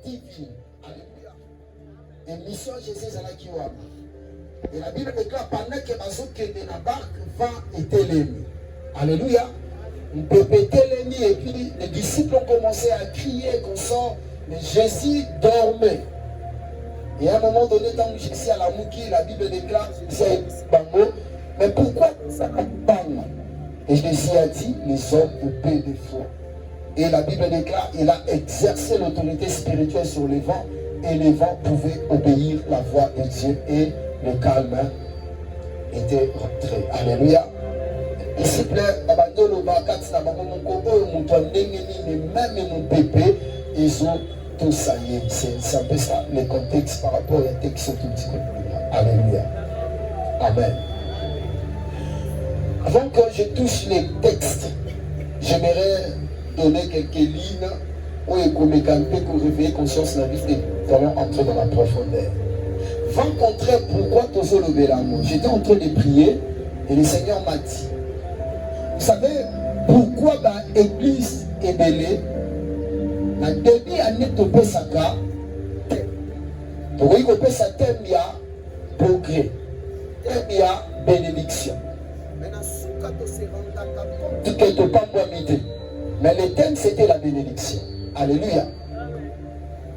divine. Alléluia. Et mission Jésus à la Kiwama. Et la Bible déclare pendant que Bazouke de la barque va et télémi. Alléluia. On peut télémi et puis les disciples ont commencé à crier comme ça. Mais Jésus dormait. Et à un moment donné, quand Jésus à la mouki, la Bible déclare c'est bango. Mais pourquoi ça n'a pas? Et Jésus a dit les hommes de paix et de foi. Et la Bible déclare il a exercé l'autorité spirituelle sur les vents. Et les vents pouvaient obéir la voix de Dieu. Et le calme était rentré. Alléluia. S'il vous plaît, même mon bébé, ils ont tout ça y est. C'est un peu ça, le contexte par rapport au texte tout petit peu. Alléluia. Amen. Avant que je touche les textes, j'aimerais donner quelques lignes où il faut mécaniser pour réveiller conscience de la vie et nous allons entrer dans la profondeur. Rencontrer pourquoi tu as levé l'amour. J'étais en train de prier et le Seigneur m'a dit, vous savez pourquoi l'église est belle? La début année de Pessaka, pour y couper sa thème, il y a progrès, il y a bénédiction. Tu ne peux pas moi m'aider. Mais le thème c'était la bénédiction. Alléluia.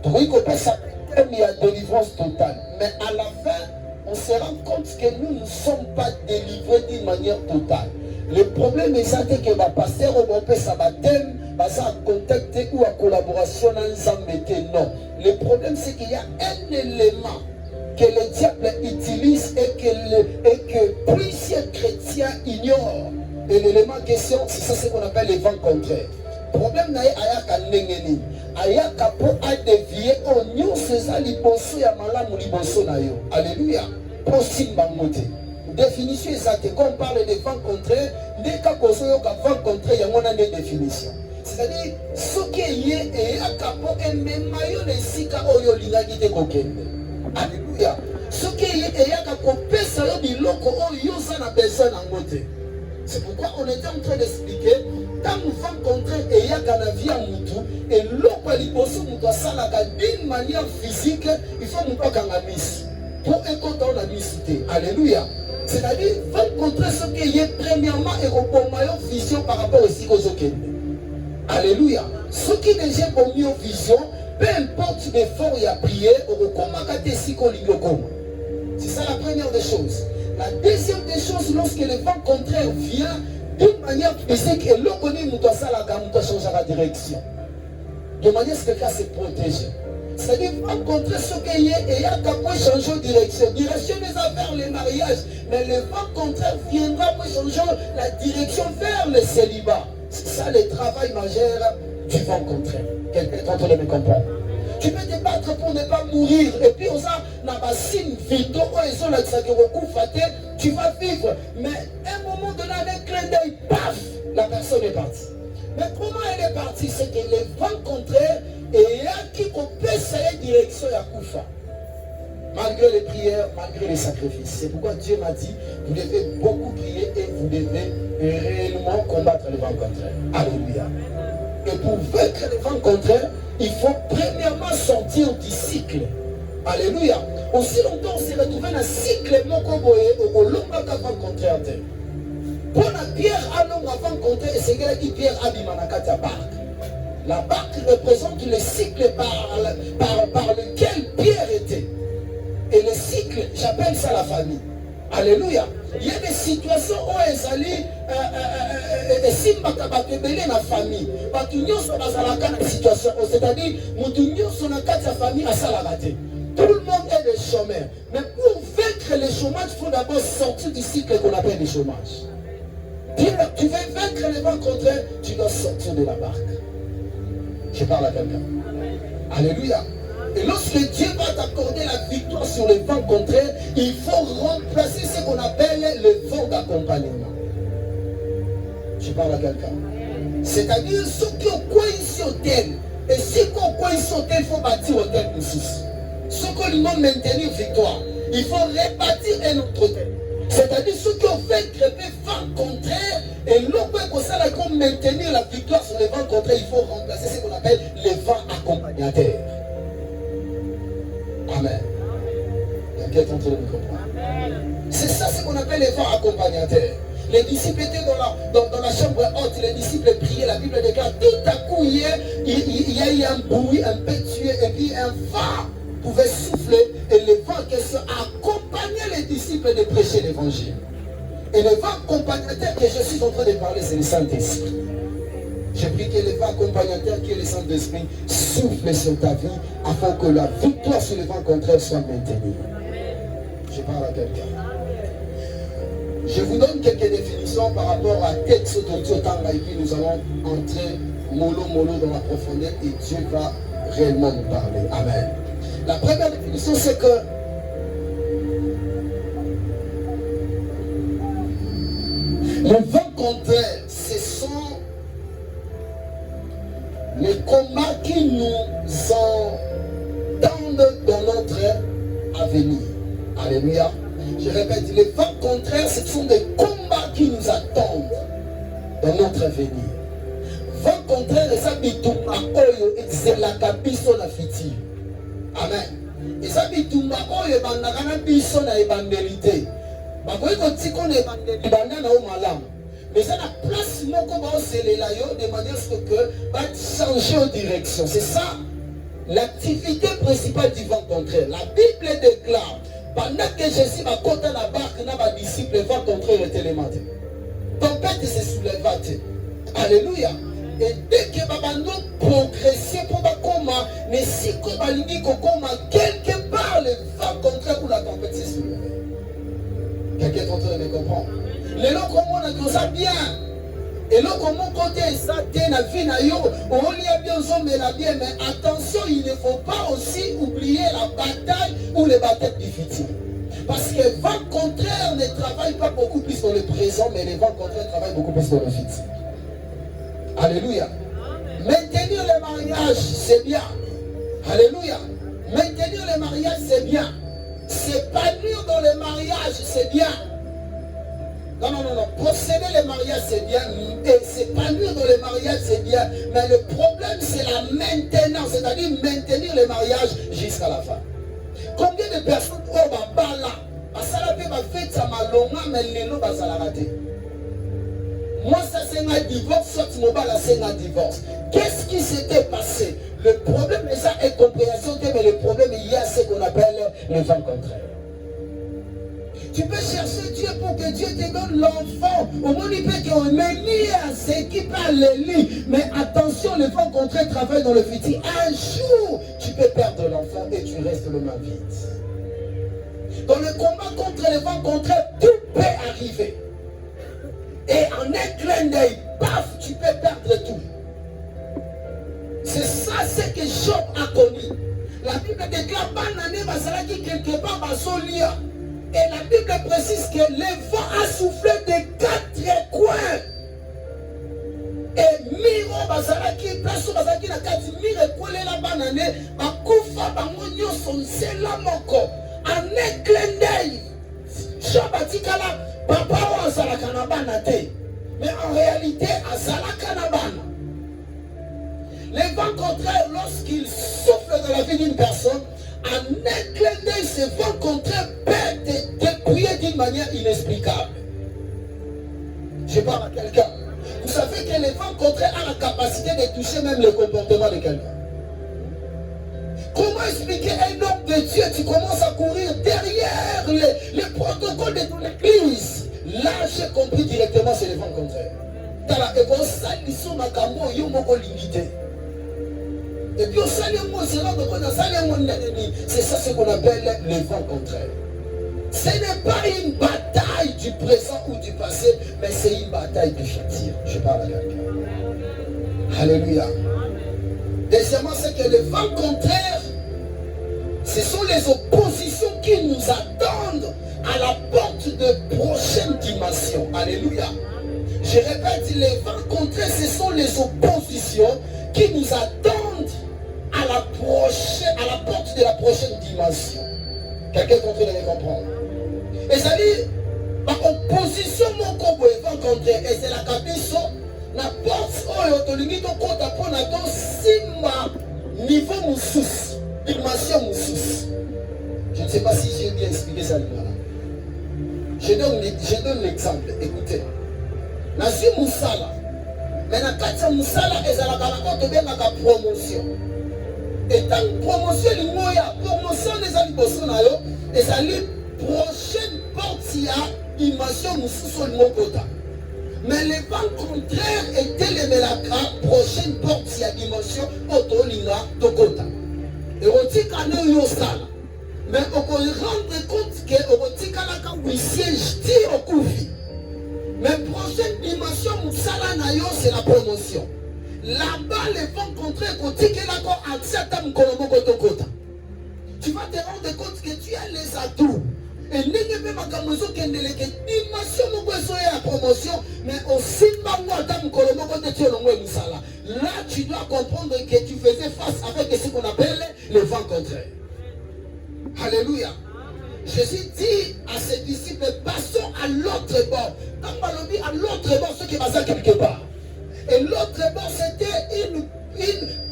Pour y couper sa thème, il y a délivrance totale. Mais à la fin, on se rend compte que nous ne sommes pas délivrés d'une manière totale. Le problème est que le pasteur au bon sa thème, à contacter ou à collaboration non. Le problème c'est qu'il y a un élément que le diable utilise et que plusieurs chrétiens ignorent. Et l'élément en question, c'est ça ce qu'on appelle les vents contraires. Le problème n'est pas qu'il ayaka po a dévié au nyon seza liboso ya malamu liboso na yo. Alléluia. Pour simba moté. Définition exacte. Quand on parle de vent contraire, dès qu'on a un vent contraire, il y a une définition. C'est-à-dire, ce qui est et akapo et même maillot les sika oyo lingaki te kokende. Alléluia. Ce qui est et akapo pesa yo biloko oyo ça n'a besoin en moté. C'est pourquoi on était en train d'expliquer quand nous vent contraire et yakana via mutu et l'autre liboso mutu salaka d'une manière physique, il faut mutu kangamis pour écouter la mystère. Alléluia. C'est-à-dire, vent contraire ce qui est premièrement et au bon maillot vision par rapport au psychosokende. Alléluia. Ce qui déjà au mieux vision, peu importe l'effort et la prière, c'est ça la première des choses. La deuxième des choses, lorsque le vent contraire vient d'une manière physique et l'on connaît, nous doit changer la direction. De manière à ce que ça se protège. C'est-à-dire, vent contraire ce qui est et il y a qu'à changer de direction. Direction des affaires, les mariages. Mais le vent contraire viendra pour changer la direction vers le célibat. C'est ça le travail majeur du vent contraire. Quelqu'un est en train de me comprendre. Tu peux te battre pour ne pas mourir. Et puis, on a un signe vito, tu vas vivre. Mais à un moment donné, avec un clin d'œil, paf, la personne est partie. Mais comment elle est partie? C'est que le vent contraire et qui peut essayer direction à Koufa. Malgré les prières, malgré les sacrifices. C'est pourquoi Dieu m'a dit, vous devez beaucoup prier et vous devez réellement combattre le vent contraire. Alléluia. Et pour vaincre le vent contraire, il faut premièrement sortir du cycle. Alléluia. Aussi longtemps on s'est retrouvé dans le cycle mokoboye au longaka vent contraire. Pour la pierre à long avant contraire, et c'est qui pierre abimanakata barque. La barque représente le cycle par lequel Pierre était. Et le cycle, j'appelle ça la famille. Alléluia. Il y a des situations où ils allaient si la famille. C'est-à-dire, la famille tout le monde est des chômeurs. Mais pour vaincre le chômage, il faut d'abord sortir du cycle qu'on appelle le chômage. Tu veux vaincre les vents contraires, tu dois sortir de la barque. Je parle à quelqu'un. Alléluia. Et lorsque Dieu va t'accorder la victoire sur les vents contraires, il faut remplacer ce qu'on appelle le vent d'accompagnement. Je parle à quelqu'un. C'est-à-dire ceux qui ont quoi ici au tel. Et si on quoi ici au tel, il faut bâtir au tel pour six. Ceux qui vont maintenir victoire, il faut rebâtir un autre tel. C'est-à-dire ceux qui ont fait crêper vent contraire et l'autre pour ça pour maintenir la victoire sur les vents contraires, il faut remplacer ce qu'on appelle les vents accompagnateurs. Amen. Quelqu'un est en train de me comprendre. C'est ça ce qu'on appelle les vents accompagnateurs. Les disciples étaient dans la chambre haute, les disciples priaient, la Bible déclare, tout à coup il y a eu un bruit impétueux et puis un vent pouvait souffler et le vent qui accompagnait les disciples de prêcher l'évangile. Et le vent accompagnateur que je suis en train de parler, c'est le Saint-Esprit. Je prie que le vent accompagnateur qui est le Saint-Esprit souffle sur ta vie afin que la victoire sur le vent contraire soit maintenue. Je parle à quelqu'un. Je vous donne quelques définitions par rapport à texte de Tanga et puis nous allons entrer mollo dans la profondeur et Dieu va réellement nous parler. Amen. La première définition, c'est que le vent contraire, ce sont les combats qui nous entendent dans notre avenir. Alléluia. Je répète, les vents contraires, ce sont des combats qui nous attendent dans notre avenir. Vent contraire, ça bitumba oyo excelaka biso na fiti. Amen. Et ça bitumba oyo bandaka na biso na ebandeli. Bakoyi kotiko na ebandeli banda na o malamu. Mais ça la place moko ba oselela yo de manière que va changer de direction. C'est ça l'activité principale du vent contraire. La Bible déclare pendant que Jésus va compter la barque, les disciples vont contraire le télématé. Tempête se soulève. Alléluia. Et dès que nous progresser pour comment, mais si quelque part le vent contraire pour la tempête se soulève. Quelqu'un est en train de me comprendre. Les gens comme on a ça bien. Et là, comme on côté ça, la vie na yo, on y a bien mais la bien, mais attention, il ne faut pas aussi oublier la bataille ou les batailles difficiles. Parce que le vent contraire ne travaille pas beaucoup plus dans le présent, mais le vent contraire travaille beaucoup plus dans le futur. Alléluia. Maintenir le mariage, c'est bien. Alléluia. Maintenir le mariage, c'est bien. S'épanouir dans le mariage, c'est bien. Non. Posséder le mariage, c'est bien. Et s'épanouir dans le mariage, c'est bien. Mais le problème, c'est la maintenance. C'est-à-dire maintenir le mariage jusqu'à la fin. Combien de personnes ont là? Moi, ça c'est un divorce, soit c'est un divorce. Qu'est-ce qui s'était passé? Le problème, et ça est compréhension, mais le problème, il y a ce qu'on appelle le vent contraire. Tu peux chercher Dieu pour que Dieu te donne l'enfant. Au moins, il peut qu'on menait à ce qui parle le lit. Mais attention, le vent contraire travaille dans le futur. Un jour, tu peux perdre l'enfant et tu restes le main vide. Dans le combat contre le vent contraire, tout peut arriver. Et en un clin d'œil, paf, tu peux perdre tout. C'est ça ce que Job a connu. La Bible déclare qui quelque part va s'olia. Et la Bible précise que le vent a soufflé de 4 coins. Et Miro Bazalaki, place Bazalaki na 4 Miro collé la banane, a Koufa Bangonio son Selamoko. En un clin d'œil. Shabatikala, papa ou Azalakanabana te. Mais en réalité, Azalakanabana. Les vents contraires, lorsqu'ils soufflent dans la vie d'une personne, en un clin d'œil, ce vent contraire peut te dépouiller d'une manière inexplicable. Je parle à quelqu'un. Vous savez que le vent contraire a la capacité de toucher même le comportement de quelqu'un. Comment expliquer un homme de Dieu, tu commences à courir derrière les protocoles de ton église? Là, j'ai compris directement, c'est le vent contraire. Et puis, c'est ça ce qu'on appelle le vent contraire. Ce n'est pas une bataille du présent ou du passé, mais c'est une bataille du futur. Je parle à quelqu'un. Alléluia. Deuxièmement, c'est que le vent contraire, ce sont les oppositions qui nous attendent à la porte de prochaines dimensions. Alléluia. Je répète, les vents contraires, ce sont les oppositions qui nous attendent à la porte de la prochaine dimension. Quelqu'un est en train de me comprendre. Et ça dit, l'opposition mon combo est vent contraire, et c'est la cabisso, la porte où on limite au compte à prendre à ton sima niveau moussous, dimension moussous. sais pas si j'ai bien expliqué ça. Je donne l'exemple. Écoutez. Nazi Moussala. Mais dans Katia Moussala, ils ont la promotion. Et tant que promotion, promotion des alibossons, ils ont prochaine porte, immersion Moussou le Mokota. Mais le vent contraire était le Melaka, prochaine porte, dimension, Otolinga, Tokota. Et on dit qu'on est au sala. Mais on peut rendre compte que on dit qu'on est siège au Koufi. Mais prochaine dimension, Moussala Nayo, c'est la promotion. Là-bas, les vents contraires, on dit qu'il a accès à Mkolomoko Tokota. Tu vas te rendre compte que tu as les atouts. Et n'est même pas comme ça qu'il y a une dimension de promotion, mais aussi là, tu dois comprendre que tu faisais face avec ce qu'on appelle le vent contraire. Alléluia. Jésus dit à ses disciples, passons à l'autre bord. Quand on dit à l'autre bord, ce qui va faire quelque part. Et l'autre bord, c'était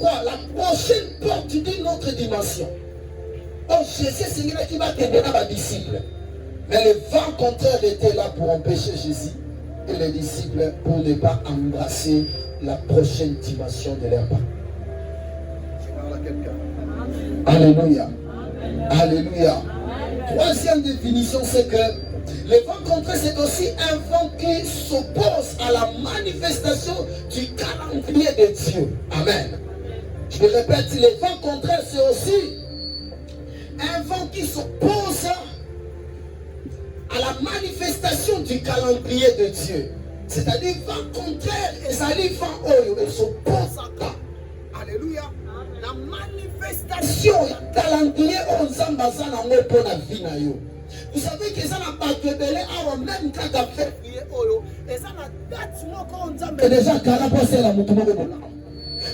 la prochaine porte d'une autre dimension. Oh, Jésus, c'est lui qui va te donner à mes disciples. Mais le vent contraire était là pour empêcher Jésus et les disciples pour ne pas embrasser la prochaine dimension de leur pas. Je parle à quelqu'un. Alléluia. Alléluia. Troisième définition, c'est que le vent contraire, c'est aussi un vent qui s'oppose à la manifestation du calendrier de Dieu. Amen. Je répète, le vent contraire, c'est aussi un vent qui s'oppose à la manifestation du calendrier de Dieu. C'est-à-dire vent contraire et ça dit vent oyo, il s'oppose à ça. Alléluia. La manifestation du calendrier on s'ambaza na ngo pour la vie na yo. Vous savez que ça n'a pas de belé avant même quand a fait oyo et ça n'a date moko on s'amba déjà carapose la mutumoko bona.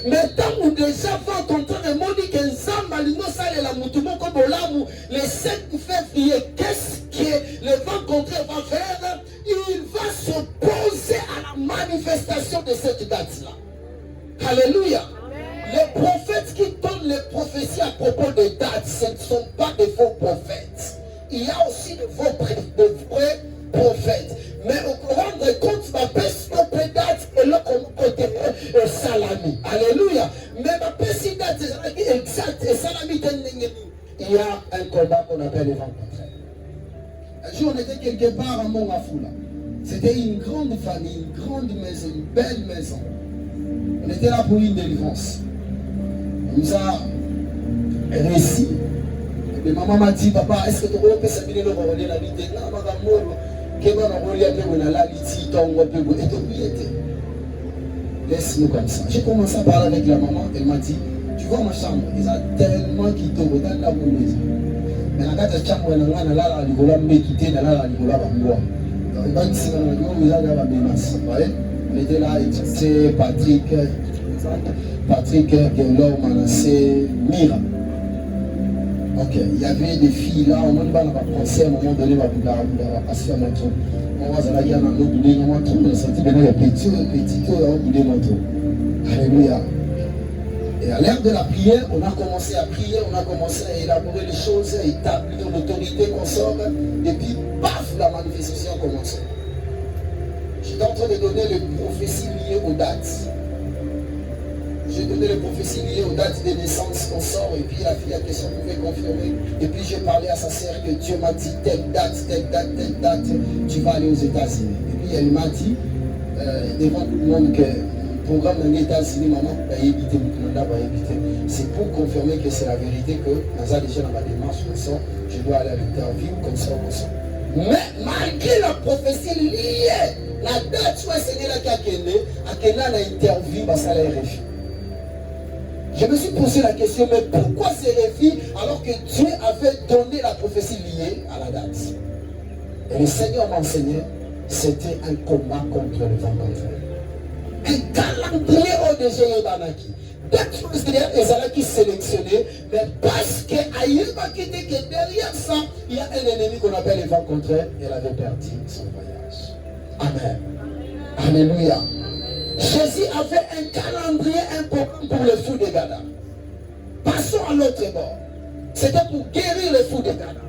Mais tant que déjà vent contraire moni que nzamba lingo sale la mutumoko bolamu le 7 février, qu'est-ce que le vent contraire va faire? Il va s'opposer à la manifestation de cette date-là. Alléluia. Les prophètes qui donnent les prophéties à propos des dates, ce ne sont pas de faux prophètes. Il y a aussi de vrais prophètes. Mais au rendre compte, ma peste date et là comme côté salami. Alléluia. Mais ma peste date exact et salami. Il y a un combat qu'on appelle le vent contraire. Un jour, on était quelque part à Mongafoula. C'était une grande famille, une grande maison, une belle maison. On était là pour une délivrance. On nous a réussi. Et maman m'a dit, papa, est-ce que tu peux s'habiller le rôle de la vie? Non, maman, laisse-nous comme ça. J'ai commencé à parler avec la maman. Elle m'a dit, tu vois ma chambre, ils ont tellement quitté dans la maison. Mais la carte de chambre, elle a la ligola, mais quitté dans la ligola, on était là, c'était Patrick Guelor, Manassé, Mira. Ok, il y avait des filles là, on m'a pensé à un moment donné, on va passer à notre tour. On va aller à notre boulot, on va trouver, on sentit bien les petits, on va bouler notre tour. Alléluia. Et à l'ère de la prière, on a commencé à prier, on a commencé à élaborer les choses, à établir l'autorité qu'on sort, et puis, paf, la manifestation a commencé. J'étais en train de donner les prophéties liées aux dates. J'ai donné les prophéties liées aux dates de naissance qu'on sort, et puis la fille a question pouvait confirmer. Et puis j'ai parlé à sa sœur que Dieu m'a dit telle date, tu vas aller aux États-Unis. Et puis elle m'a dit, devant tout le monde, que le programme des États-Unis, maman, va éviter, c'est pour confirmer que c'est la vérité que nous avons déjà dans ma démarche, je dois aller à l'interview, comme ça. Mais malgré la prophétie liée, la date soit Seigneur qui a l'interview, ça l'a RFI. Je me suis posé la question, mais pourquoi ces RFI alors que Dieu avait donné la prophétie liée à la date? Et le Seigneur m'a enseigné, c'était un combat contre le vent contraire. Un calendrier au déjà Yodanaki. D'autres choses qui sélectionné, mais parce que derrière ça, il y a un ennemi qu'on appelle le vent contraire, et elle avait perdu son voyage. Amen. Alléluia. Jésus avait un calendrier important pour le fou de Gada. Passons à l'autre bord. C'était pour guérir le fou de Gada.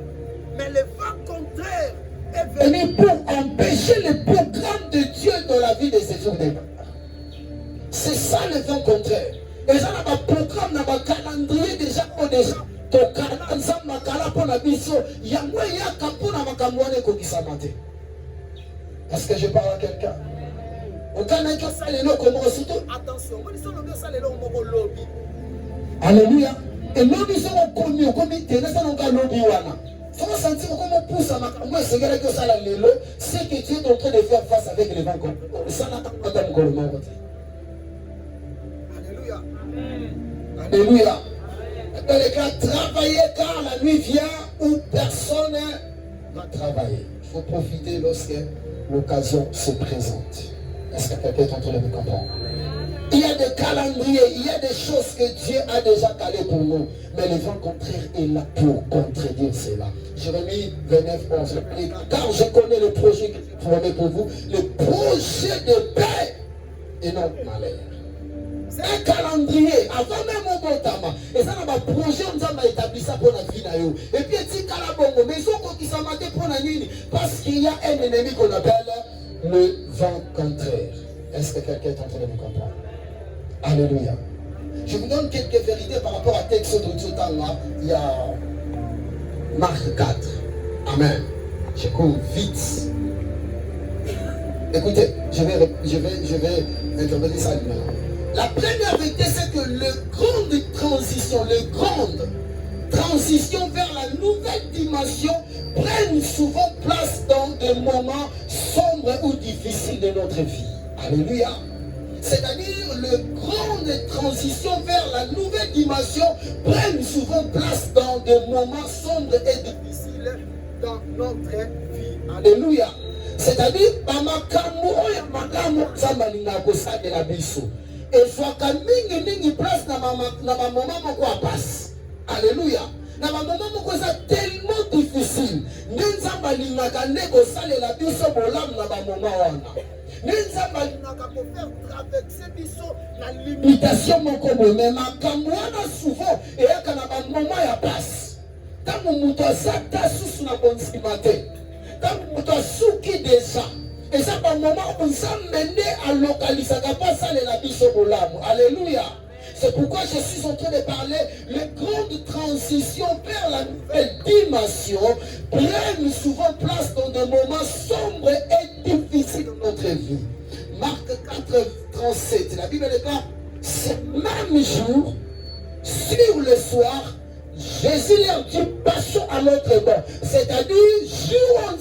Mais le vent contraire est venu pour empêcher le programme de Dieu dans la vie de ces jours de gloire. C'est ça le vent contraire. Et ça n'a pas programme, n'a pas calendrier déjà pour déjà. Est-ce que je parle à quelqu'un? Attention, alléluia. Et l'homme ils sont connus comme ils tenaient ça dans le lobby. Il faut sentir comment on pousse à ma c'est que ça c'est que Dieu est en train de faire face avec les vents. Ça n'a pas de problème. Alléluia. Alléluia. Dans les cas, travailler quand la nuit vient où personne va travailler. Il faut profiter lorsque l'occasion se présente. Est-ce que quelqu'un est en train de me comprendre? Il y a des calendriers, il y a des choses que Dieu a déjà calées pour nous. Mais le vent contraire est là pour contredire cela. Jérémie 29, 11. Car je connais le projet que je promets pour vous, le projet de paix et non de malheur. C'est un calendrier, avant même au bon temps. Et ça, on a un projet, on a établi ça pour la vie. Et puis, il y a un mais ils sont pour la nuit. Parce qu'il y a un ennemi qu'on appelle le vent contraire. Est-ce que quelqu'un est en train de me comprendre? Alléluia. Je vous donne quelques vérités par rapport à texte de ce temps-là. Il y a Marc 4. Amen. Je cours vite. Écoutez, je vais interpréter ça maintenant. La première vérité, c'est que la grande transition vers la nouvelle dimension prennent souvent place dans des moments sombres ou difficiles de notre vie. Alléluia. C'est-à-dire, la grande transition vers la nouvelle dimension prennent souvent place dans des moments sombres et difficiles dans notre vie. Alléluia. C'est-à-dire, et soit mingi place dans ma moment quoi passe. Alléluia. Dans ma moment c'est tellement difficile. Nenzamba lingaka ndeko salela biso bolam na ba moment wana. Nenzamba lingaka ko faire traverser biso na limitation moko mais makambo wana souvent et aka na ba moment ya passe. Tango muto azata susu na bonsimate. Tango muto asuki déjà. Et ça, par moment, on s'est mené à localiser la biche au bolam. Alléluia. C'est pourquoi je suis en train de parler. Les grandes transitions vers la nouvelle dimension prennent souvent place dans des moments sombres et difficiles de notre vie. Marc 4, 37. La Bible est là. Ce même jour, sur le soir, Jésus leur dit passons à l'autre bord. C'est-à-dire, jour en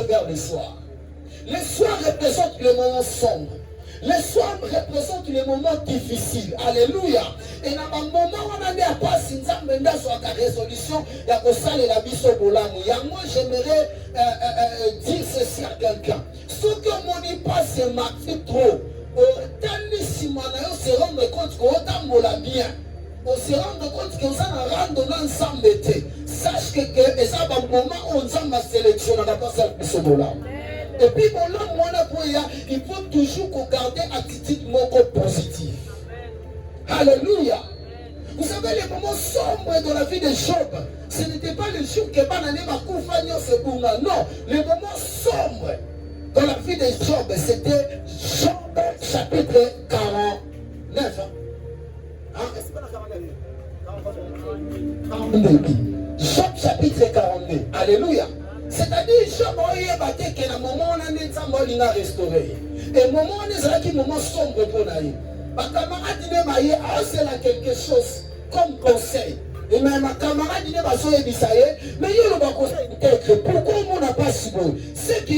vers le soir. Le soir représente le moment sombre. Le soir représente les moments difficiles. Alléluia. Et dans un moment où on a mis à passer une résolution, il y a que ça, la biche au bolam. Moi, j'aimerais dire ceci à quelqu'un. Ce que mon y passe, c'est marqué trop. Si on se rend compte qu'on l'a bien. On se rend compte qu'on s'en rend ensemble. Sache que c'est un moment où on s'en sélectionne dans la biche au bolam. Et puis, il faut toujours garder une attitude positive. Alléluia. Vous savez, les moments sombres dans la vie de Job, ce n'était pas le jour que Banane m'a confié ce bout. Non, les moments sombres dans la vie de Job, c'était Job chapitre 49. Job chapitre 42. Alléluia. C'est-à-dire, Job a battu que le moment où on a restauré. Et le moment où on a un moment sombre pour nous. Ma camarade a quelque chose comme conseil. Et même ma camarade dit mais il y a un conseil intègre. Pourquoi on n'a pas si bon? C'est que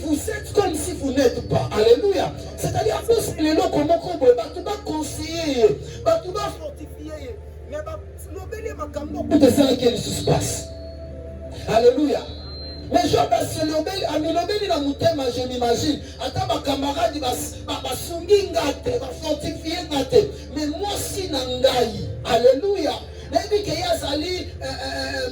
vous êtes comme si vous n'êtes pas. Alléluia. C'est-à-dire, c'est les lots comment on peut conseiller, tu vas fortifier. Mais tout ça qui se passe. Alléluia. Mais Job a se lobeli, a milobeli na mutema, je m'imagine. Attends, ma camarade va sungi ngate, va fortifier ngate. Mais moi si nangai. Alléluia. Il dit que Yazali,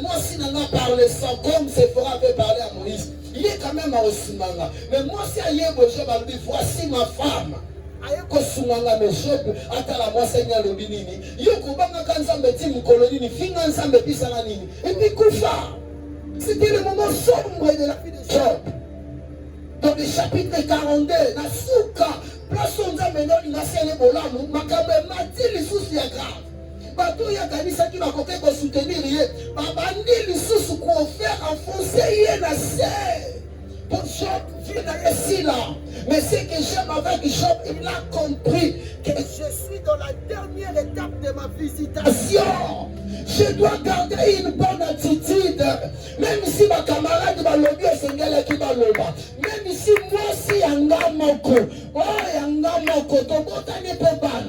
moi si nanga parle sans comme Sephora avait parlé à Moïse. Il est quand même à Osimanga. Mais moi si Ayebo, je vais lui voici ma femme. kosunganga meshope atala mwasenya lobinini yoko banga kanza mbeti mkolonini finga nsambe pisana nini et puis kufa. C'était le moment sombre de la vie de Job. Dans le chapitre 42 na suka place onza menoni ngasele bolamu makambe matili susu ya grave. Bato ya kanisa ki bakoke ko soutenir ye babandi lisusu ko faire enfoncer ye na se. Pour Job, Dieu n'a ici là. Mais c'est que j'aime avec Job, il a compris que je suis dans la dernière étape de ma visitation. Je dois garder une bonne attitude. Même si ma camarade va lobby au Seigneur qui va lobby. Même si moi si yanga moko. Oh yanga moko. Tobota ne peut pas.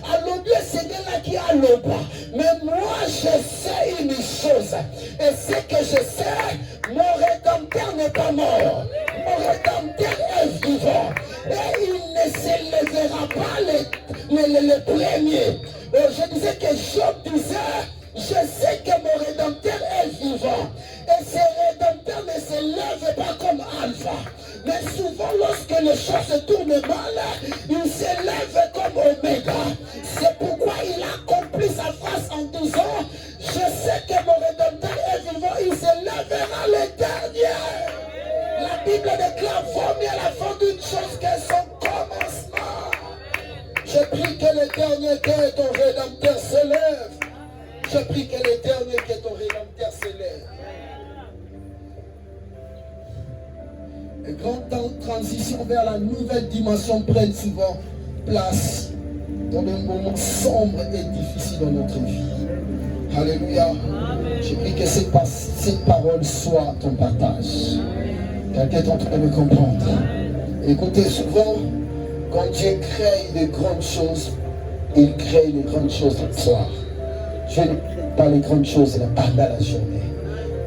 A lobby au Seigneur qui a lobby. Mais moi je sais une chose. Et c'est que je sais, mon rédempteur n'est pas mort. Mon rédempteur est vivant. Et il ne se lèvera pas les premiers. Je disais que Job disait, je sais que mon rédempteur est vivant. Et ce rédempteur ne se lève pas comme Alpha. Mais souvent lorsque les choses se tournent mal, il se lève comme Oméga. C'est pourquoi il a accompli sa phrase en disant, je sais que mon rédempteur est vivant, il se lèvera le dernier. La Bible déclare, vaut mieux la fin d'une chose que son commencement. Je prie que le dernier que ton rédempteur se lève. Je prie que le dernier que ton rédempteur se lève. Les grandes transitions vers la nouvelle dimension prennent souvent place dans des moments sombres et difficiles dans notre vie. Alléluia. Je prie que cette parole soit ton partage. Quelqu'un est en train de me comprendre. Écoutez, souvent, quand Dieu crée de grandes choses, il crée de grandes choses le soir. Dieu ne crée pas les grandes choses pendant la journée.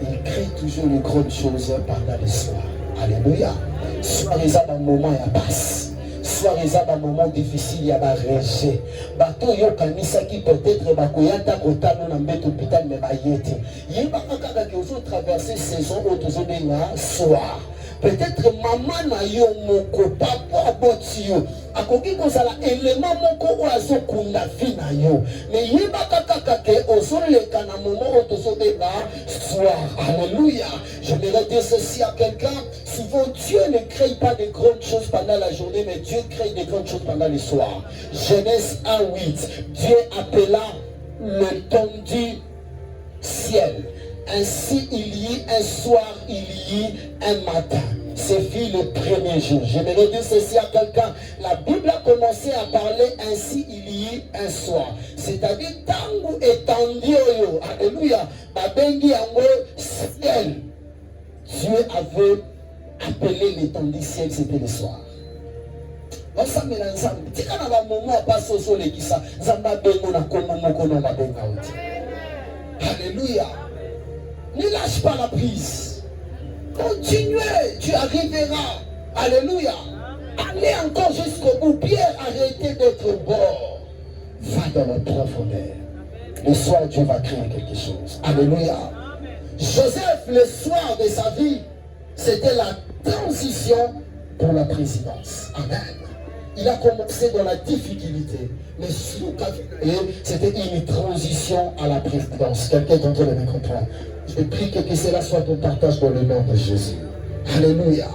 Il crée toujours les grandes choses pendant le soir. Alléluia. Soit les dans moment il y a passe. Soit les dans moment difficile il y a rejet. Bato yo kanisa qui peut-être bakoyata kotano na mbeto hôpital mais bayete. Yeba kaka que vous traversez saison autour de soir. Peut-être maman na yo moko papa boti yo akoki kozala élément moko oazo kunda vie na yo mais yeba kaka ke ozoleka na moment otozobeba soir. Alléluia. J'aimerais dire ceci à quelqu'un. Souvent Dieu ne crée pas de grandes choses pendant la journée, mais Dieu crée de grandes choses pendant le soir. Genèse 1:8. Dieu appela le tendu ciel. Ainsi il y eut un soir, il y eut un matin. C'est fut le premier jour. J'aimerais dire ceci à quelqu'un. La Bible a commencé à parler ainsi il y eut un soir. C'est-à-dire tangu étendu. Alléluia. Babengi yango ciel. Dieu avait appelé l'étendue ciel, c'était le soir. Alléluia. Ne lâche pas la prise. Continuez, tu arriveras. Alléluia. Allez encore jusqu'au bout. Pierre, arrêtez d'être bord. Va dans la profondeur. Le soir, Dieu va créer quelque chose. Alléluia. Joseph, le soir de sa vie, c'était la transition pour la présidence. Amen. Il a commencé dans la difficulté, mais c'était une transition à la présidence. Quelqu'un est en train de me comprendre. Je prie que cela soit ton partage dans le nom de Jésus. Alléluia.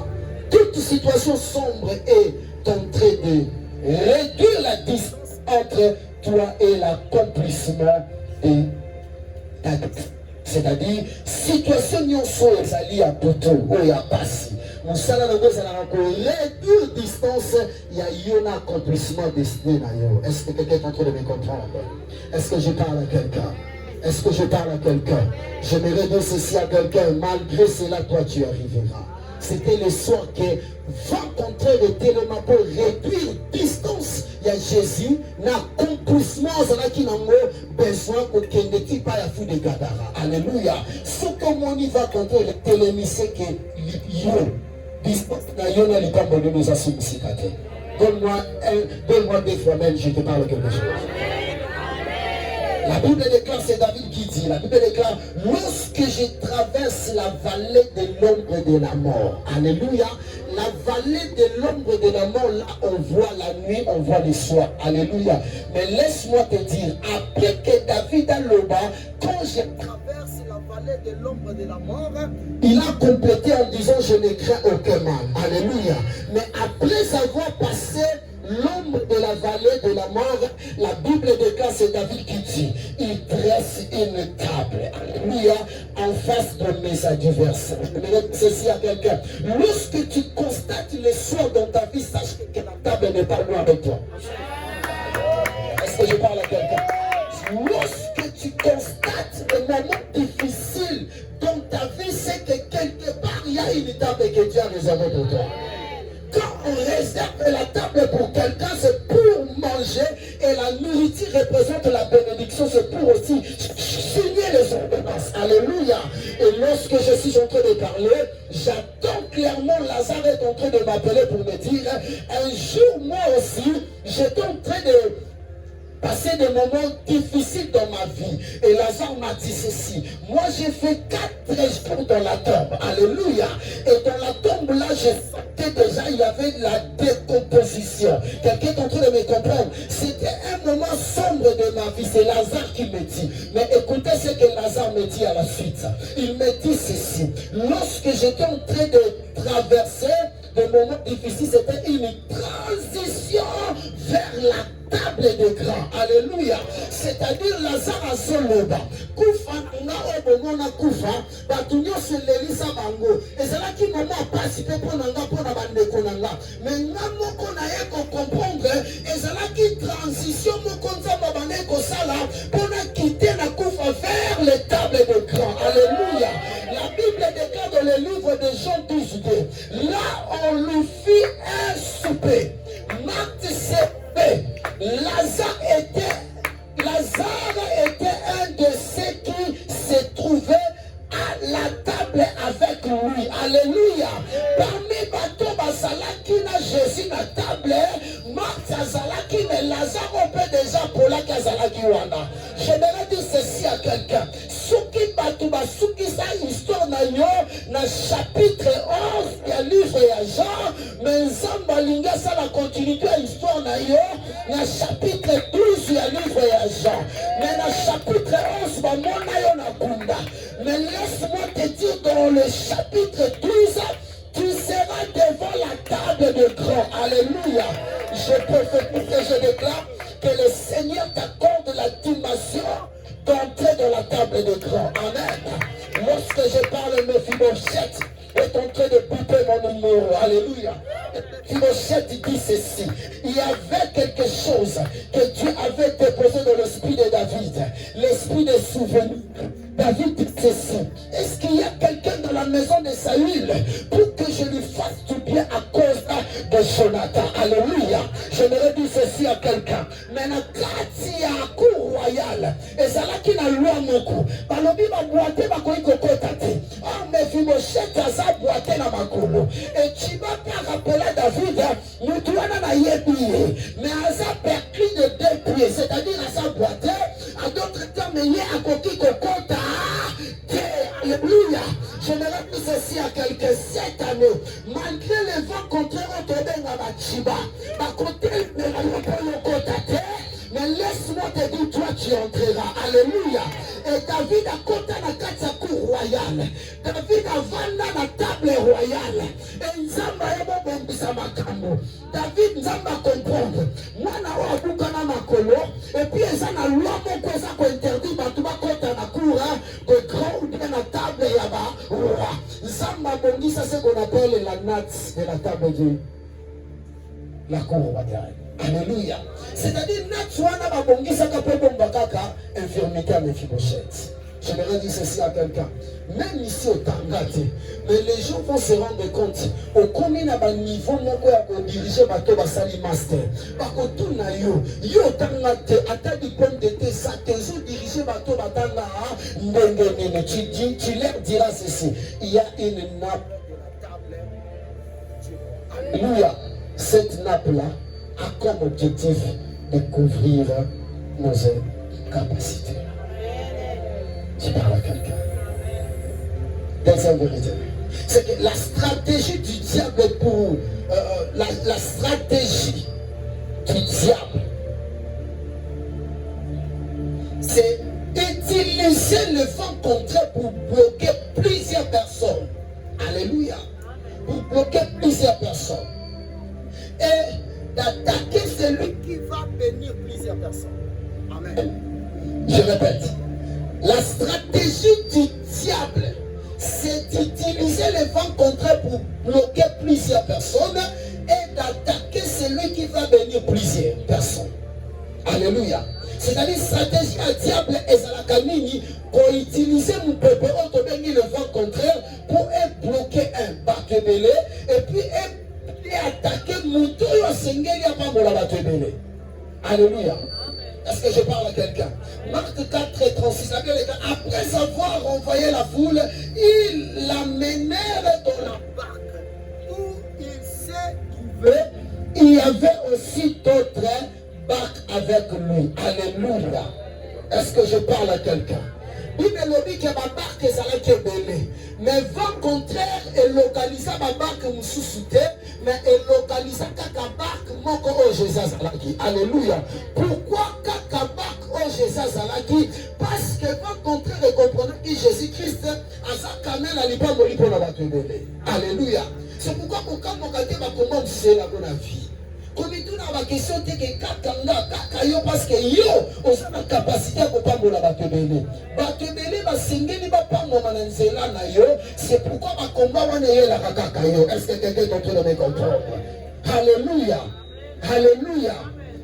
Toute situation sombre est en train de réduire la distance entre toi et l'accomplissement de ta vie. C'est-à-dire, situation nyonso ezali à poto ou ya pasi. Musala na goza na ko réduire distance ya yona accomplissement destiné na yo. Est-ce que quelqu'un est en train de me comprendre? Est-ce que je parle à quelqu'un? Est-ce que je parle à quelqu'un? J'aimerais dire ceci à quelqu'un. Malgré cela, toi tu arriveras. C'était le soir que rencontrer le tellement pour réduire distance. Il y a Jésus, l'accomplissement qui n'a besoin qu'aucun ne dit pas à fou de Gadara. Alléluia. Ce que mon y va contre le télémissé que yo distance na yo na likambo de nous assumer. Donne-moi deux fois même, je te parle quelque chose. La Bible déclare, c'est David qui dit, la Bible déclare, lorsque je traverse la vallée de l'ombre de la mort, alléluia, La vallée de l'ombre de la mort, là, on voit la nuit, on voit le soir. Alléluia. Mais laisse-moi te dire, après que David a le bas, quand je traverse la vallée de l'ombre de la mort, il a complété en disant, je ne crains aucun mal. Alléluia. Mais après avoir passé l'ombre de la vallée de la mort, la Bible déclare, c'est David qui dit, il dresse une table, alléluia, en face de mes adversaires. Je vais dire ceci à quelqu'un. Lorsque tu constates le soir dans ta vie, sache que la table n'est pas loin avec toi. Est-ce que je parle à quelqu'un? Lorsque tu constates le moment difficile dans ta vie, c'est que quelque part, il y a une table que Dieu a réservée pour toi. Quand on réserve la table pour quelqu'un, c'est pour manger, et la nourriture représente la bénédiction, c'est pour aussi signer les ordonnances. Alléluia. Et lorsque je suis en train de parler, j'attends clairement, Lazare est en train de m'appeler pour me dire, un jour moi aussi, j'étais en train de passer des moments difficiles dans ma vie. Et Lazare m'a dit ceci. Moi, j'ai fait 4 jours dans la tombe. Alléluia. Et dans la tombe, là, je sentais déjà, il y avait de la décomposition. Quelqu'un est en train de me comprendre. C'était un moment sombre de ma vie. C'est Lazare qui me dit. Mais écoutez ce que Lazare me dit à la suite. Il me dit ceci. Lorsque j'étais en train de traverser des moments difficiles, c'était une transition vers la table de gras. Alléluia. C'est-à-dire Lazare a soloba. Kufa nga obomona kufa. Batunyo se lelisa bango. Et c'est là qu'il moment passe pour nanga pour na bande konanga. Mais nga moko na eko comprendre. Et c'est là qu'il transition moko nzamba bande ko sala pour na quitter na kufa vers les tables de gras. Alléluia. La Bible déclare dans le livre de Jean 12:2. Là on lui fit un souper. Marthe s'est Lazare était un de ceux qui se trouvaient à la table avec lui. Alléluia. Parmi bateau Basalaki na Jésus na table, Marthe Azalaki, mais Lazare on peut déjà pour la Kazalaki wana. J'aimerais dire ceci à quelqu'un. Souki batou basuki sa histoire na yo na chapitre 11 ya livre ya Jean, mais Nzamba linga sa la continuité ya histoire na yo na chapitre 12 ya livre ya Jean. Mais na chapitre 11 ba mona yo na kunda. Mais laisse-moi te dire dans le chapitre 12, tu seras devant la table de grand. Alléluia. Je prophétise et je déclare que le Seigneur t'accorde la dimension d'entrer dans la table de grand. Amen. Lorsque je parle, Mephibosheth est en train de couper mon numéro. Alléluia. Mephibosheth dit ceci. Il y avait quelque chose que Dieu avait déposé dans l'esprit de David. L'esprit des souvenirs. David dit ceci. Est-ce qu'il y a quelqu'un dans la maison de Saül pour que je lui fasse du bien à cause de Jonathan? Alléluia. J'aimerais dire ceci à quelqu'un. Maintenant, quand il y a un cour royal, et c'est là qu'il a loi mon coup. Balobi ma boîte ma koi kokotate. Oh, mais Mephibosheth a sa boîte na makolo. Et tu vas pas rappeler à David, nous tuana na yebiye. Mais à sa perclus de 2 pieds, c'est-à-dire à sa boîte, à d'autres termes, il y a un coquille kokota. Alléluia. Je me rappelle ceci à quelqu'un cette année. Malgré les vents contraires, on te donne à Bachiba. Mais laisse-moi te dire, toi tu entreras. Alléluia. Et David a compté la carte cour royale. David a vendu la table royale. Et Nzamba est bon pour makambo. David Nzamba comprendre. Moi na wa bukana makolo. Et puis ils ont la loi mon quoi ça interdit ba tu ba compter la cour de grand ou bien la table yaba roi. Nzamba bongi ça c'est qu'on appelle la natte de la table de la cour royale. Alléluia. C'est-à-dire, Natsuana Babongisa Kapobon Bakaka, infirmité à Mephibosheth. Je me redis ceci à quelqu'un. Même ici au Tangate, mais les gens vont se rendre compte. Au combien à un niveau, on diriger bateau basali master. Par contre, tout na yo, yo Tangate, à du pomme de thé, ça te diriger bateau batanga, n'engenene. Tu leur diras ceci. Il y a une nappe. Alléluia. Cette nappe-là a comme objectif de couvrir nos capacités. Je parle à quelqu'un. Dans sa vérité. C'est que la stratégie du diable pour la stratégie du diable, c'est utiliser le vent contraire pour bloquer plusieurs personnes. Alléluia. Pour bloquer plusieurs personnes. Et d'attaquer celui qui va bénir plusieurs personnes. Amen. Je répète. La stratégie du diable, c'est d'utiliser le vent contraire pour bloquer plusieurs personnes et d'attaquer celui qui va bénir plusieurs personnes. Alléluia. C'est-à-dire stratégie à diable et à la camini pour utiliser mon peuple le vent contraire pour bloquer un batebele et puis attaquer mon toyo à Sengeli à Pambola batebele. Alléluia. Est-ce que je parle à quelqu'un? Marc 4 et 36. Après avoir envoyé la foule, ils l'amenèrent dans la barque où il s'est trouvé. Il y avait aussi d'autres barques avec lui. Alléluia. Est-ce que je parle à quelqu'un? Bible lobi que ma barque ezalaki ebele, mais vent contraire elokaliza ma barque mosusu te, mais elokaliza kaka barque moko oyo Jésus azalaki. Alléluia. Pourquoi kaka barque oyo Jésus azalaki? Parce que vent contraire comprenant que Jésus-Christ aza quand même la lipango lipo na bato ebele. Alléluia. C'est pourquoi kokamboka te bakomba mosela mpona vie. Comme tout dans la question, c'est que parce que yo, on a la capacité à pambola batebele. Batebele, basengeli bapambola nanzela na yo. C'est pourquoi ma combat on est la kakayo. Est-ce que quelqu'un est en train de me comprendre? Alléluia. Alléluia.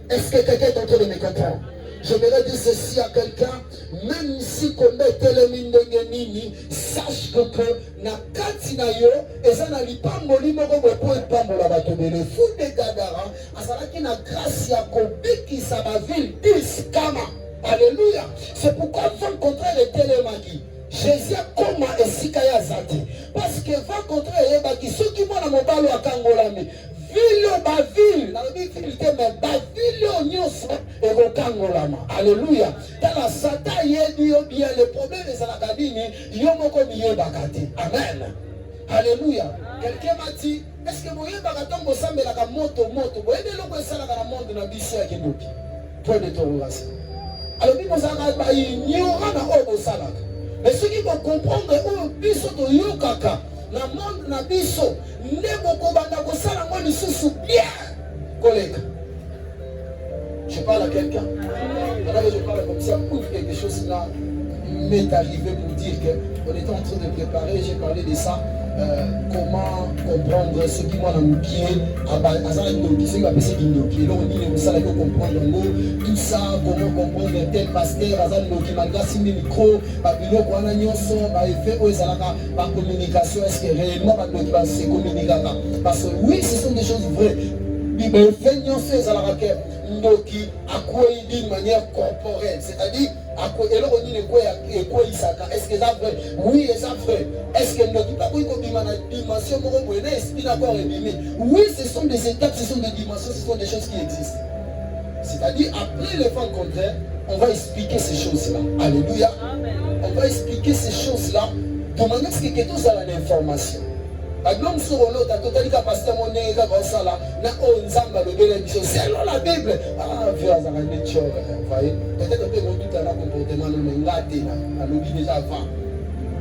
Est-ce que quelqu'un est en train de me comprendre? Je voudrais dire ceci à quelqu'un, même si on met le mindongenini, sache que na kati na yo, eza na lipamboli moko bopo epambola batebele. Fou de Gadara, azalaki na grâce ya kobikisa ba ville 10 kama. Alléluia. C'est pourquoi vent contraire était le maki. Jésus koma esika ya zate. Parce que vent contraire yebaki soki mwana mobalo akangolami. Ville ba ville, na ville mais ba ville nyonso ekokangolama. Alléluia. Dans la sata yebi yo bien le problème est à la cabine, yo moko miyebaka te. Amen. Alléluia. Quelqu'un m'a dit, est-ce que vous voyez bagatombo sambela ka moto moto, vous voyez loko esala ka monde na biso ya kindoki. Point d'interrogation. Alors nous avons ba ignorant na obo salaka. Mais ceux qui vont comprendre o biso to yokaka na monde na biso ndeko kobanda kosala ngo lisusu bien collègue. Je parle à quelqu'un. Pendant que je parle comme ça, ouvre quelque chose là m'est arrivé pour dire qu'on était en train de préparer, j'ai parlé de ça, comment comprendre ce qui m'a pied à ça qui va passer d'une pied. Là on dit que ça là comprendre tout ça, comment comprendre tel pasteur à ça qui malgré si micro, papillon qu'on a nyonso, effet aux la communication, est-ce que réellement va se communiquer? Parce que oui, ce sont des choses vraies. Il fait nyonso à la raquette. Ndoki akoi d'une manière corporelle, c'est-à-dire est-ce que ça vrai? Oui, c'est vrai. Est-ce que Ndoki pas une dimension oui, ce sont des étapes, ce sont des dimensions, ce sont des choses qui existent. C'est-à-dire après le vent contraire, on va expliquer ces choses-là. Alléluia. On va expliquer ces choses-là de manière que quelque chose a l'information. Selon la Bible, peut-être que mon tout à la comportement déjà avant.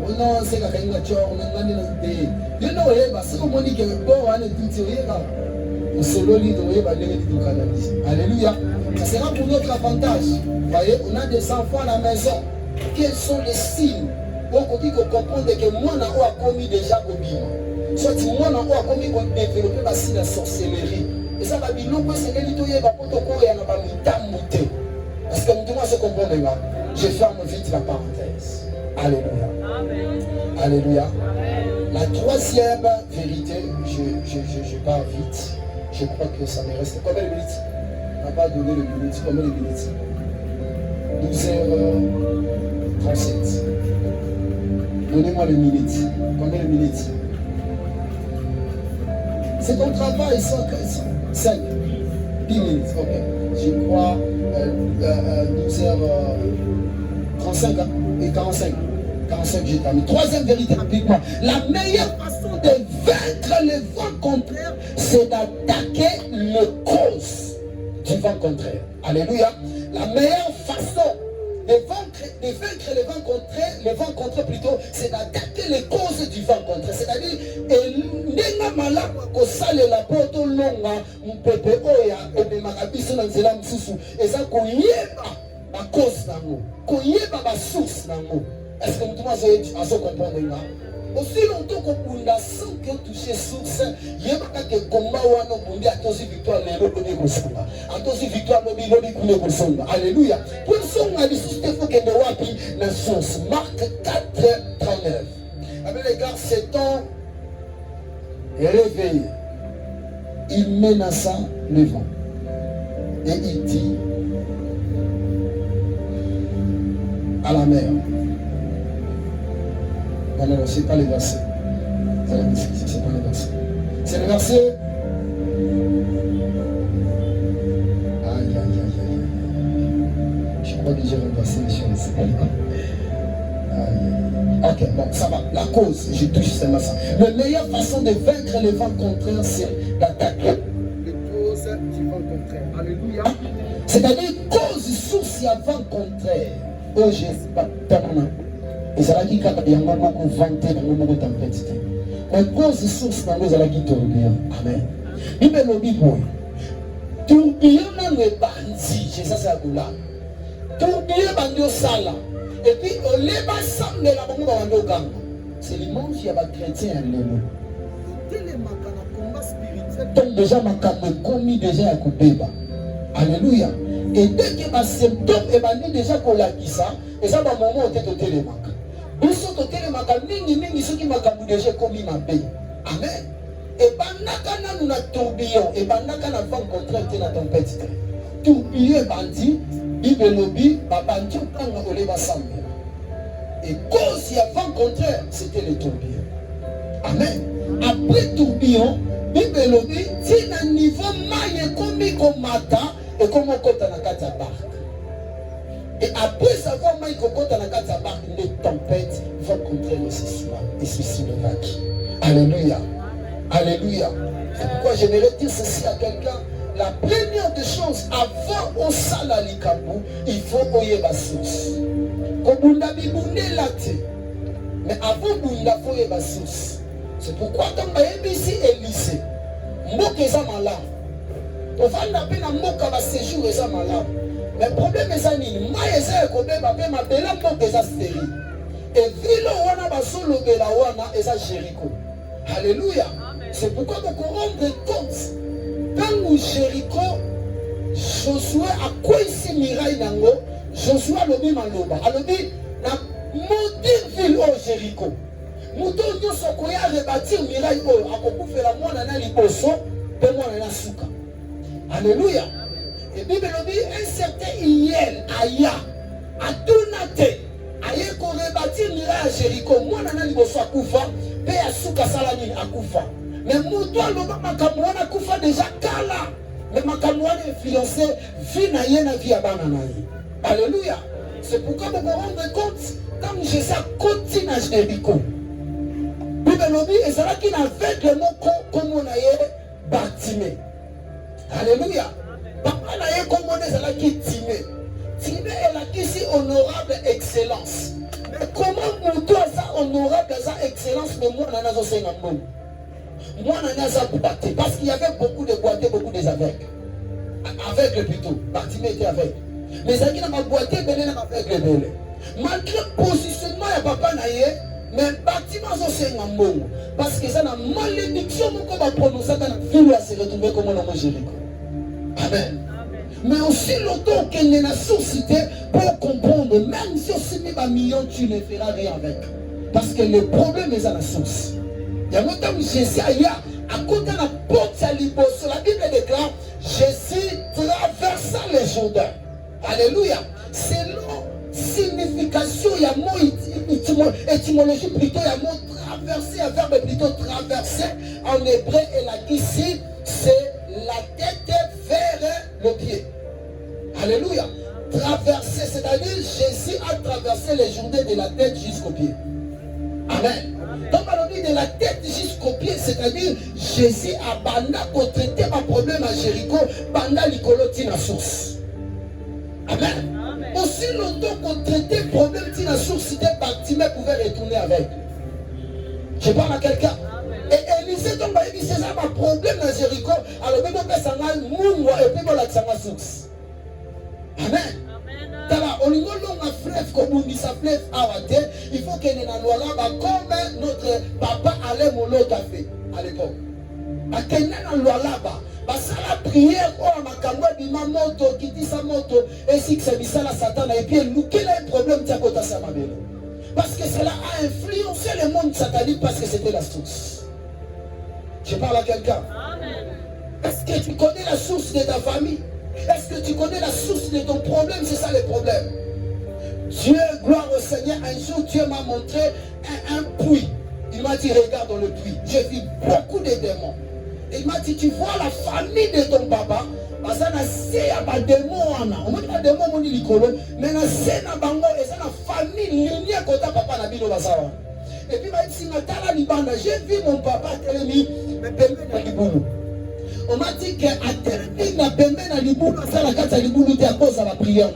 Oh non, c'est la reine de you know, c'est comme on dit que bon, on est tout solo alléluia. Ça sera pour notre avantage. Vous voyez, on a des enfants à la maison. Quels sont les signes pour qu'on comprenne que moi, on a commis déjà au bima. Soit moi, on a commis qu'on développer la signe de sorcellerie. Et ça va dire, non, c'est que l'itoye va pas tokoya na ba mitamute. Parce que tout le monde se comprend là. Je ferme vite la parenthèse. Alléluia. Amen. Alléluia. Amen. La troisième vérité, je pars vite. Je crois que ça me reste combien de minutes? On n'a pas donné le minutes. Combien de minutes? 12h37. Donnez-moi les minutes. Combien de minutes? C'est ton travail, 5, 10 minutes. Ok. Je crois 12h35 et 45. 45, j'ai terminé. Troisième vérité rapidement. La meilleure façon vaincre le vent contraire, c'est d'attaquer le cause du vent contraire. Alléluia. La meilleure façon de vaincre le vent contraire plutôt, c'est d'attaquer les causes du vent contraire. C'est-à-dire, nenga malamu kosalela poto longa mpepe oya ebemaka biso na nzela mosusu eza koyeba ba cause nango, koyeba ba source nango. Est-ce que tout le monde a comprendre? Aussi longtemps qu'on a sans que toucher source, il y a pas que combat ou un autre monde a tous victoire les lois de Gosonga, a tous victoire le bilo de Gosonga. Alléluia. Pour son a dit il faut que nous wapi la source. Marc 4:39. Avec les gars, c'est temps réveillé. Il menaça le vent et il dit à la mer. Non, non, ce n'est pas le verset. C'est pas le verset. C'est le verset. Aïe, aïe, aïe, aïe. Je crois que j'ai renversé les choses. Aïe. Ok, bon, ça va. La cause, je touche seulement ça. La meilleure façon de vaincre le vent contraire, c'est d'attaquer les causes du vent contraire. Alléluia. C'est-à-dire, cause, source, il y a vent contraire. Oh, Jésus, et ça a dit qu'il y a beaucoup vanté dans le monde de tempête. Mais cause source dans les alaki tourbillon. Amen. Il me l'a dit pour tourbillon n'a pas dit. J'ai ça c'est à Goula. Tourbillon bandi au sala. Et puis on les bat sans de la bombe dans le gang. C'est l'immense qui a pas chrétien à l'élo. Donc déjà ma carte commis déjà à Koubeba. Alléluia. Et dès que ma symptôme est banni déjà qu'on l'a dit ça, et ça va un moment où tu es au télémac. Biso to télémac, mingi ceux qui m'a déjà commis ma paix. Amen. Et banaka na nous na tourbillon, et banaka na vent contraire te na tempête. Tourbillon bandi, bible lobby, babandi kanga oleba sambe. Et cause il y a vent contraire, c'était le tourbillon. Amen. Après tourbillon, bible lobby, si na niveau maille komi komata et comme on compte na kata barque. Et après savoir maille compte na kata barque, les tempêtes vont contraire le soir et ceci le vague. Alléluia. Alléluia. C'est pourquoi j'aimerais dire ceci à quelqu'un. La première des choses, avant au salali kabou, il faut oyer la source. Kobunda bibunde late. Mais avant bunda faut oyer la source. C'est pourquoi dans ma ici Élysée, mboka eza malamu. Ovanda pe na mboka ba séjour eza malamu. Mais problème eza nini? Mai eza ekobeba pe mabela mboka eza stérile. Et ville wana basolobela wana eza Jéricho. Alléluia. C'est pourquoi vous rendre compte. Quand Jéricho, Josué a quoi ici miraille nango, Josué a lobi maloba. A lobi na maudire ville au Jéricho. Mouton nyo sokoya rebâtir miraille au akokufela mwana na liboso pe mwana na suka. Alléluia. Et Bible lobi un certain Iel aya adonate aye ko rebâtir miraille à Jéricho mwana na liboso akufa pe ya suka salani akufa. Mais Moutoua Loba Makamouana Koufa déjà Kala. Mais Makamouana influencé vie na yé na vie à bananaï. Alléluia. C'est pourquoi vous vous rendez compte quand Jésus continue à Jéricho. Bible lobi et c'est là qu'il a fait le mot comme on a yé bâtimé. Alléluia. Papa na yé comme on est là qui timé. Timé est là qui si honorable excellence. Mais comment Moutoua ça honorable ça excellence mais moi on a nazo c'est un mot. Moi, on a ça boité parce qu'il y avait beaucoup de boités, beaucoup des aveugles. Aveugles plutôt. Bartimée était aveugle. Mais ça qui n'a pas boité, ben il n'a pas aveugle. Malgré le positionnement, il n'y a pas naïe, mais bâtiment c'est un mot. Parce que ça n'a malédiction, qu'on va prononcer dans la ville à se retrouver comme on a mangé. Amen. Mais aussi longtemps qu'elle n'est pas suscité pour comprendre, même si on se met un million, tu ne feras rien avec. Parce que le problème est à la source. Il y a longtemps que Jésus a côté de la porte à Liboso. La Bible déclare Jésus traversa les Jourdain. Alléluia. Selon signification, il y a un mot étymologie plutôt, il y a un mot traverser, un verbe plutôt traverser. En hébreu, et là ici, c'est la tête vers le pied. Alléluia. Traverser, c'est-à-dire Jésus a traversé les Jourdains de la tête jusqu'au pied. Amen. Donc, on dit de la tête jusqu'au pied, c'est-à-dire Jésus a banda pour traiter un problème à Jéricho, banda l'icolotie la source. Amen. Aussi longtemps qu'on traitait le problème de la source, c'était Bartimée pouvait retourner avec. Je parle à quelqu'un. Et Élisée, donc, il dit c'est ça un problème dans Jéricho, alors même on peut s'en aller, et puis on la source. Amen. Il faut que nous comme notre papa allait mon café à l'époque. La prière, oh, ma moto, qui dit sa moto, et si c'est ça la Satan, et puis quel est le problème de sa mabelle? Parce que cela a influencé le monde satanique parce que c'était la source. Je parle à quelqu'un. Est-ce que tu connais la source de ta famille? Est-ce que tu connais la source de ton problème? C'est ça le problème. Dieu, gloire au Seigneur, un jour Dieu m'a montré un puits. Il m'a dit, regarde dans le puits. J'ai vu beaucoup de démons. Il m'a dit, tu vois la famille de ton papa, parce que c'est un démon. On m'a dit, un démon, on dit, mais c'est un bango, et c'est la famille lignée quand ta papa n'a pas de. Et puis, j'ai vu mon papa, on m'a dit qu'à terminer la pembe na liboulou, ça la carte à liboulou, à cause de la prière.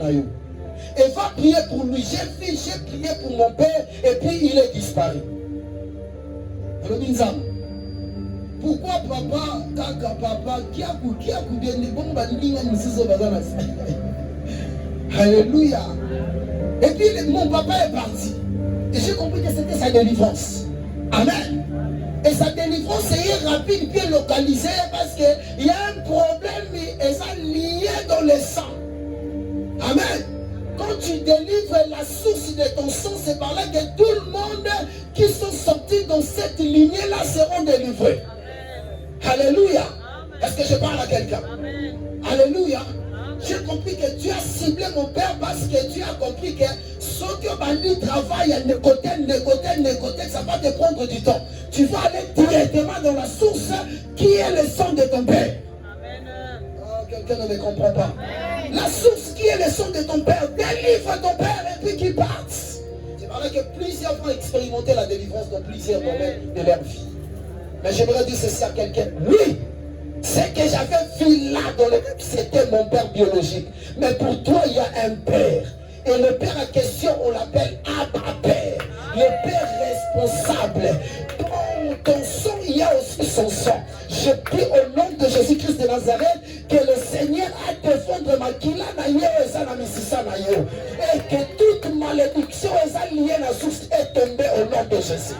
Et va prier pour lui. J'ai prié pour mon père, et puis il est disparu. Pourquoi papa, kaka papa, qui a coupé les bombes à Alléluia. Et puis mon papa est parti. Et j'ai compris que c'était sa délivrance. Amen. Et sa délivrance est rapide, bien localisée, parce qu'il y a un problème et ça lié dans le sang. Amen. Quand tu délivres la source de ton sang, c'est par là que tout le monde qui sont sortis dans cette lignée-là seront délivrés. Alléluia. Est-ce que je parle à quelqu'un? Alléluia. J'ai compris que Dieu a ciblé mon père parce que Dieu a compris que ce que Bandi travaille à côté, ça va te prendre du temps. Tu vas aller directement dans la source qui est le sang de ton père. Oh, quelqu'un ne me comprend pas. La source qui est le sang de ton père, délivre ton père et puis qu'il parte. C'est par là que plusieurs vont expérimenter la délivrance dans plusieurs domaines de leur vie. Mais j'aimerais dire ceci à quelqu'un. Oui, c'est que j'avais vu là dans le c'était mon père biologique. Mais pour toi, il y a un père. Et le père en question, on l'appelle Abba Père. Le père responsable. Dans ton sang, il y a aussi son sang. Je prie au nom de Jésus-Christ de Nazareth que le Seigneur a défendre ma kila na yo et ça na misisa na yo. Et que toute malédiction est liée à la source est tombée au nom de Jésus.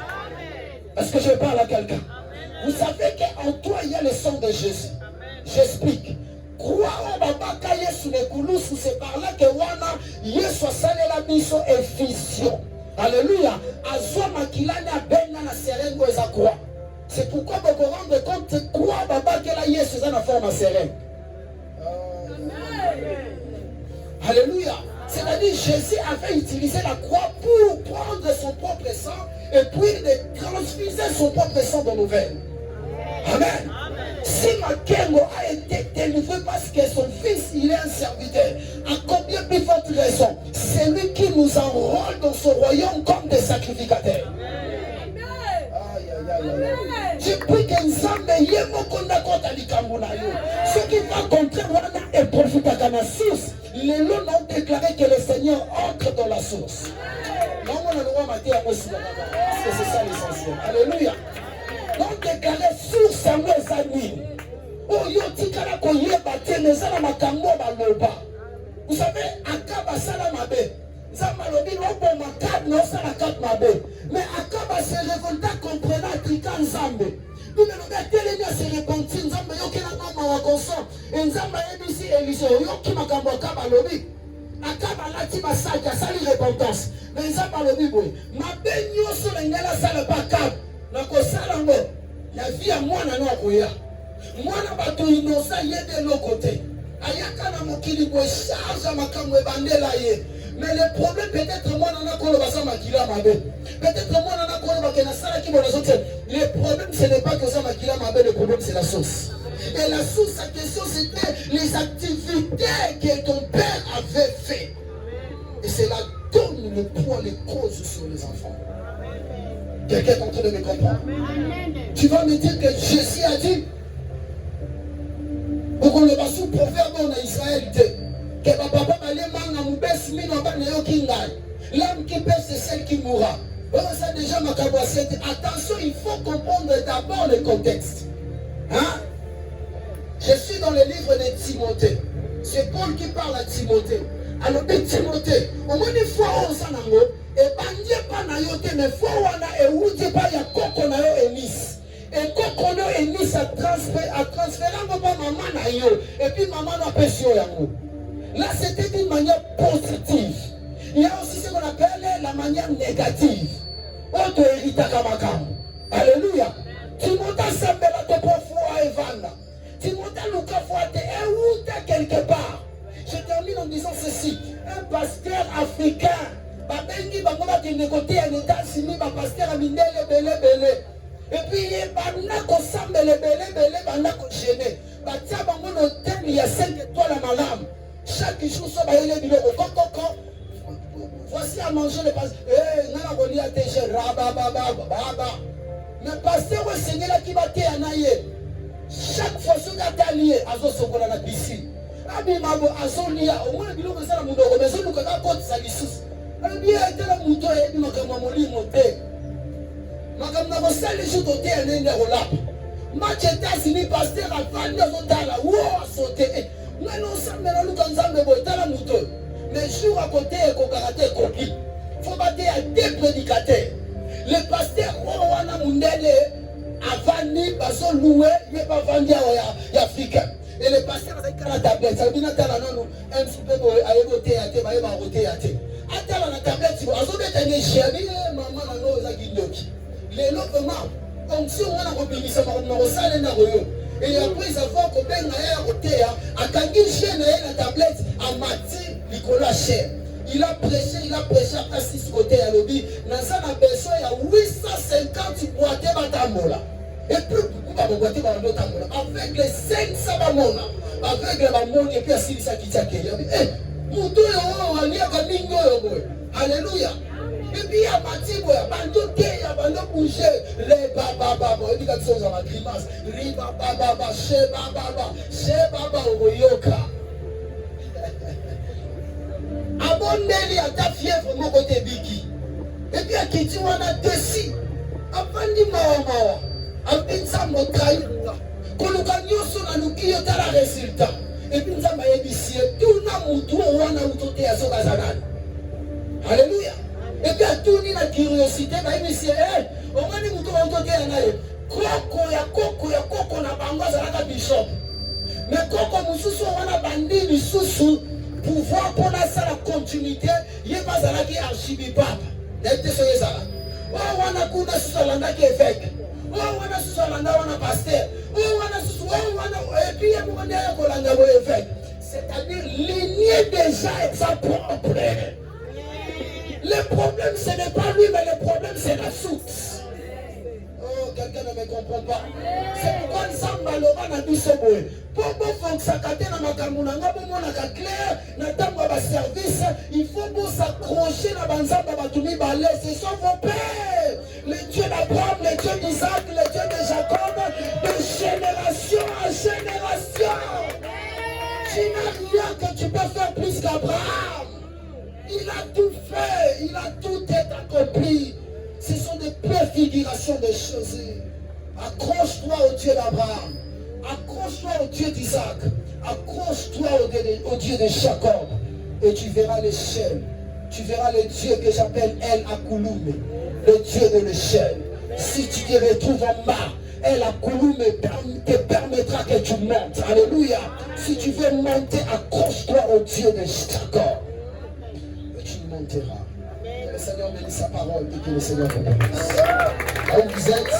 Est-ce que je parle à quelqu'un? Vous savez qu'en toi, il y a le sang de Jésus. J'explique. Croire au babaka Yesu le kulusu, c'est par là que wana Yesu asale la biso effusion. Alléluia. Azwa makilani abena na serengo eza croix. C'est pourquoi vous vous rendez compte croire babaka la Yesu eza na forme serengo. Alléluia. C'est-à-dire Jésus avait utilisé la croix pour prendre son propre sang et puis de transfuser son propre sang dans nos veines. Amen. Si Makengo a été délivré parce que son fils, il est un serviteur, à combien plus forte raison? C'est lui qui nous enrôle dans son royaume comme des sacrificateurs. Je prie que Nzambe yemokonda kota likambo na yo. Ce qui va contrer wana et profite à la source. Les lots ont déclaré que le Seigneur entre dans la source. Parce que c'est ça l'essentiel. Alléluia. Donc déclaré source à nos amis. Oh yo tikala ko yeba te nezala makambo baloba. Vous savez akaba sala mabe. Nzamba lobi no bo makad no sala kat mabe. Mais akaba se révolta comprenant trika Nzambe. Nous me telemi à se repentir Nzamba yo kena mama wa konso. Nzamba ebisi Elise yo ki makambo akaba lobi. Akaba lati basaja sali repentance. Mais Nzamba lobi boy. Mabe nyoso ngala sala bakab. Na ko sala ngo. La vie à moi na no akoya. Mwana bato inosa yede lo côté. Ayaka na mokili ko charge makambo ebandela ye. Mais le problème peut-être moi nana ko ba sa makila mabe. Peut-être moi nana ko ba kena sala ki bona sote. Le problème ce n'est pas que ça makila mabe, le problème c'est la source. Et la source sa question c'était les activités que ton père avait fait. Et c'est là donne le poids les causes sur les enfants. Quelqu'un est en train de me comprendre. Tu vas me dire que Jésus a dit, pour qu'on le passe au proverbe en Israël, que papa va aller manger mon best mino va ne yokingai. L'âme qui pèse, c'est celle qui mourra. Ça déjà ma cabossette. Attention, il faut comprendre d'abord le contexte. Hein? Je suis dans le livre de Timothée. C'est Paul qui parle à Timothée. Alors, Timothée, au moins une fois, on s'en a et bandit pas na yote, mais fois on a et où tu pas, il y a coco na yo et Nice. Et coco na et Nice a transféré ma maman na yo. Et puis maman n'a pas su yango. Là, c'était d'une manière positive. Il y a aussi ce qu'on appelle la manière négative. Auto hérita kamakam. Alléluia. Timothée Sambela te profond Evan. Timothée Luka Fouate est où t'es quelque part. Je termine en disant ceci. Un pasteur africain, Babengi Bangoma qui négocie en États-Unis, un pasteur a miné le belé. Et puis il est banako sambe le belé, banako gêné. Batia Bango l'hôtel, il y a 5 étoiles à Malam. Chaque jour, ça va y aller biloko. Voici à manger le pasteur. Eh, n'a pas à técher, rababa. Mais pasteur, le Seigneur qui va te anaye. Chaque fois que tu as allié, Azo Sokola na piscine. Abimabo Azolia, au moins il y a un moudon, mais on a un côté salissus. Alors bien, il y a un mouton et il y a un mamoli monté. Madame n'a pas salé sur le thé à l'Inderolap. Match États-Unis, pasteur a vendu dans la wow, sauté. Mais non, ça me l'a lu comme ça, mais bon, il y a un mouton. Mais jour à côté, il y a un karaté coquille. Il faut battre à deux prédicateurs. Le pasteur, on a un Avani, baso loué, il n'est pas vendu à Africain. Et le pasteur a la tablette. Ça veut dire que un petit peu à voter à thé, à voter à thé. Attends la tablette, tu vas mettre un chéri, maman, on a guindoki. Les lots vraiment, comme si on a repris ça, on a salé na royo. Et après, ça va qu'on baigne à thé, à Kangin chien, la tablette, à Mati, Nicolas Cher. Il a prêché à 6 côtés à l'objet. Dans un besoin, il y a 850 boîtiers batamola. Et plus beaucoup de boîtiers batamola. Avec les 500 bamona. Avec les bamona, et puis à 600 qui t'accueillent. Eh, mouton, on y a un mingo. Alléluia. Et puis il y a Mati, bando thé, il y a bando bouger. Les bababa, il dit quelque chose à ma grimace. Riba bababa, shebaba, oyoka. Abondeli à ta fièvre mon côté biki. Et puis à qui tu en as dessus. Abandi mawa. Abinsa mo trahir. Koluka nyoso na nuki yota la résultat. Et puis nous avons ébissé. Tout na moutou wana utote ya soka zanani. Alléluia. Et puis à tout ni la curiosité ba ébissé. Au moins ni moutou utote ya nae. Koko na bango zalaka bishop. Mais koko mususu wana bandi bisusu. Pouvoir pour la continuité, il n'y a pas de archibipap. N'était ce ça. Oh, on a coup de Solanda qui est fait. Oh, on a Solanda, on a pasteur. Oh, on a et puis il y a un Solanda qui est fait. C'est-à-dire, ligner déjà sa propre. Le problème, ce n'est pas lui, mais le problème, c'est la source. Oh, quelqu'un ne me comprend pas. C'est pourquoi nous sommes malheureux dans tout ce monde. Pour s'accrocher dans ma camounanga, pour mon clair, dans ma service, il faut s'accrocher dans ma zamba, ce sont vos pères. Le Dieu d'Abraham, le Dieu d'Isaac, le Dieu de Jacob, de génération en génération. Tu n'as rien que tu peux faire plus qu'Abraham. Il a tout fait, il a tout accompli. Ce sont des préfigurations des choses. Accroche-toi au Dieu d'Abraham. Accroche-toi au Dieu d'Isaac. Accroche-toi au Dieu de Jacob. Et tu verras l'échelle. Tu verras le Dieu que j'appelle El Akouloum. Le Dieu de l'échelle. Si tu te retrouves en bas, El Akouloum te permettra que tu montes. Alléluia. Si tu veux monter, accroche-toi au Dieu de Jacob. Et tu monteras. Que le Seigneur bénisse sa parole et que le Seigneur te bénisse. Où vous êtes?